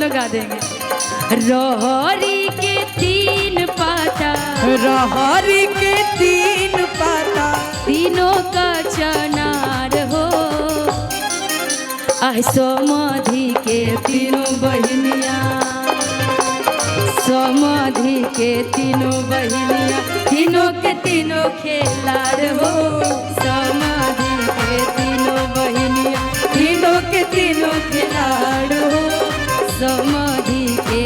दोनों गा देंगे। रहरी के 3 पाता, रहरी के 3 पाता, तीनों का चनार हो। आह समाधि के 3 बहनिया, समाधि के 3 बहनिया, तीनों के 3 खेलार हो। समाधि के 3 बहनिया, तीनों के 3 खेलार हो। समाधि के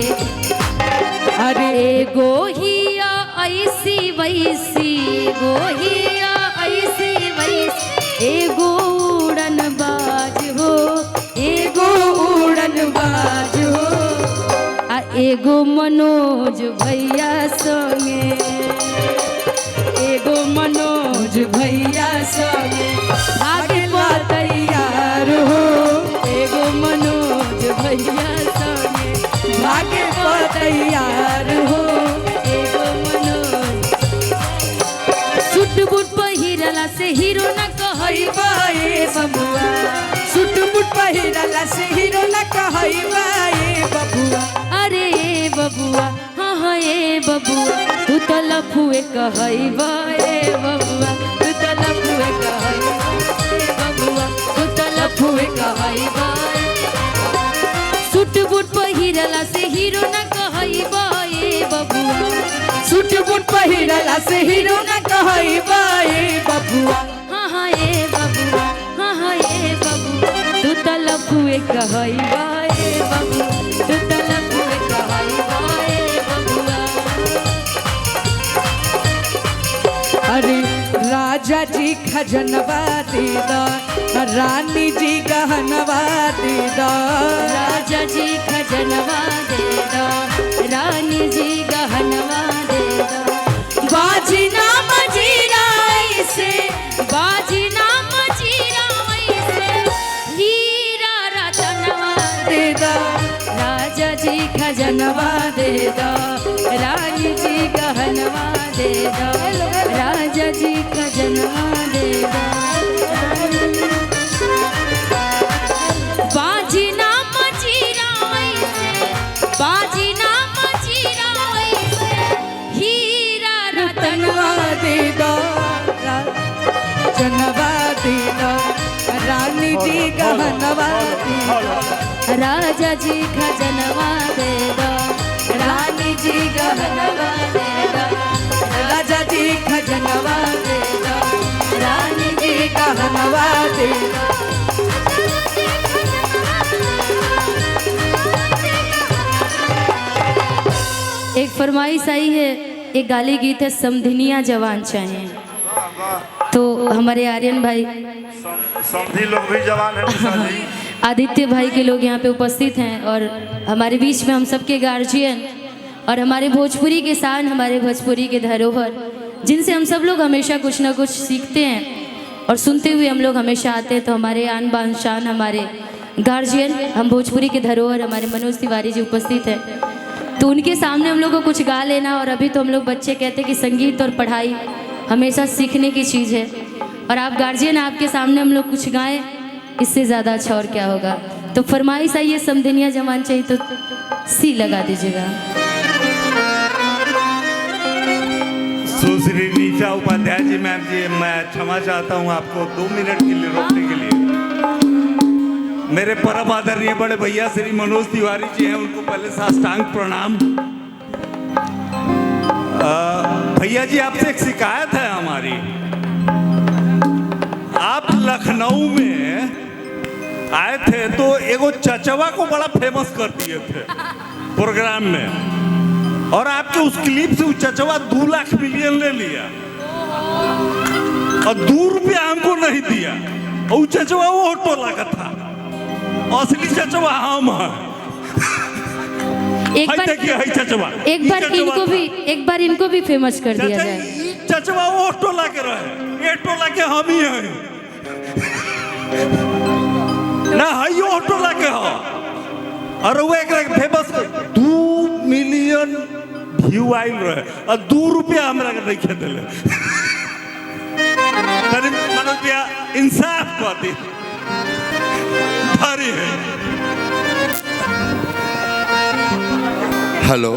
अरे गोहिया ऐसी वैसी, गोहिया ऐसी वैसी, एगो उड़न बाज हो, एगो उड़न बाज हो। आ एगो मनोज भैया संगे, एगो मनोज भैया संगे आगे तैयार हो। एगो मनोज भैया संगे भागे तैयार हो। एगो मनोज सूट बूट पहिरला से हीरो न कहइबा ए बबुआ, सूट बूट पहिरला से हीरो न कहइबा ए बबुआ। अरे ए बबुआ, हाँ हाँ ए बबुआ, तू तो लफुए कहइबा ए बबुआ, तू तो लफुए कहइबा ए बबुआ, तू तो लफुए कहइबा। सूट बूट पहिरला से हीरो न कहइबा ए बबुआ, सूट बूट पहिरला से हीरो न कहइबा ए बबुआ। हाँ हाँ ए बबुआ, हाँ हाँ ए बबुआ, तू तो लफुए कहइबा ए बबुआ, तू तो लफुए कहइबा ए बबुआ। अरे राजा जी खजनवा दे दा, रानी जी गहनवा दे दा। राजा जी खजनवा दे दो, रानी जी गहनवा दे दो। बाजी ना मजीरा ऐसे, बाजी ना मजीरा ऐसे, हीरा रतनवा दे दो। राजा जी खजनवा दे दो, रानी जी गहनवा दे दो। राजा जी खजनवा दे दो। बाजी ना मजीरा ऐसे, बाजी ना मजीरा ऐसे, हीरा रतनवा दे दा, जनवा दे दा, रानी जी गहनवा दे दा। राजा जी खजनवा दे दो, रानी जी गहनवा दे दो। राजा जी खजनवा दे दा, रानी जी गहनवा दे दा। एक फरमाइश आई है, एक गाली गीत है, समधिनिया जवान चाहिए। तो हमारे आर्यन भाई, समधी लोग भी जवान है, आदित्य भाई के लोग यहाँ पे उपस्थित हैं और हमारे बीच में हम सबके गार्जियन और हमारे भोजपुरी के शान, हमारे भोजपुरी के धरोहर, जिनसे हम सब लोग हमेशा कुछ ना कुछ सीखते हैं और सुनते हुए हम लोग हमेशा आते हैं। तो हमारे आन बान शान, हमारे गार्जियन, हम भोजपुरी के धरोहर, हमारे मनोज तिवारी जी उपस्थित हैं। तो उनके सामने हम लोग को कुछ गा लेना। और अभी तो हम लोग बच्चे कहते हैं कि संगीत और पढ़ाई हमेशा सीखने की चीज़ है, और आप गार्जियन, आपके सामने हम लोग कुछ गाएं, इससे ज़्यादा अच्छा और क्या होगा। तो फरमाइश आई है, समधिनिया जवान चाहिए, तो सी लगा दीजिएगा। सुश्री नीचा उपाध्याय जी, मैम जी, मैं क्षमा चाहता हूँ आपको 2 मिनट के लिए रोकने के लिए। मेरे परम आदरणीय बड़े भैया श्री मनोज तिवारी जी हैं, उनको पहले साष्टांग प्रणाम। भैया जी, आपसे एक शिकायत है हमारी। आप लखनऊ में आए थे तो एगो चचवा को बड़ा फेमस कर दिए थे प्रोग्राम में, और आपके उस क्लिप से उस चचवा 2 लाख मिलियन ले लिया और 2 रुपया हमको नहीं दिया। और वो चचवा वो टोला का था, असली चचवा हम हैं। एक बार इनको भी फेमस कर दिया जाए। चचवा वो टोला के रहे, ये टोला के हम ही हैं ना, है यो टोला के हो। और वो एक फेमस 2 मिलियन व्यू आइल रहे और 2 रुपया हमरा के नहीं खेते ले। तनी मनोज भैया इंसाफ कर दी, भारी है। हेलो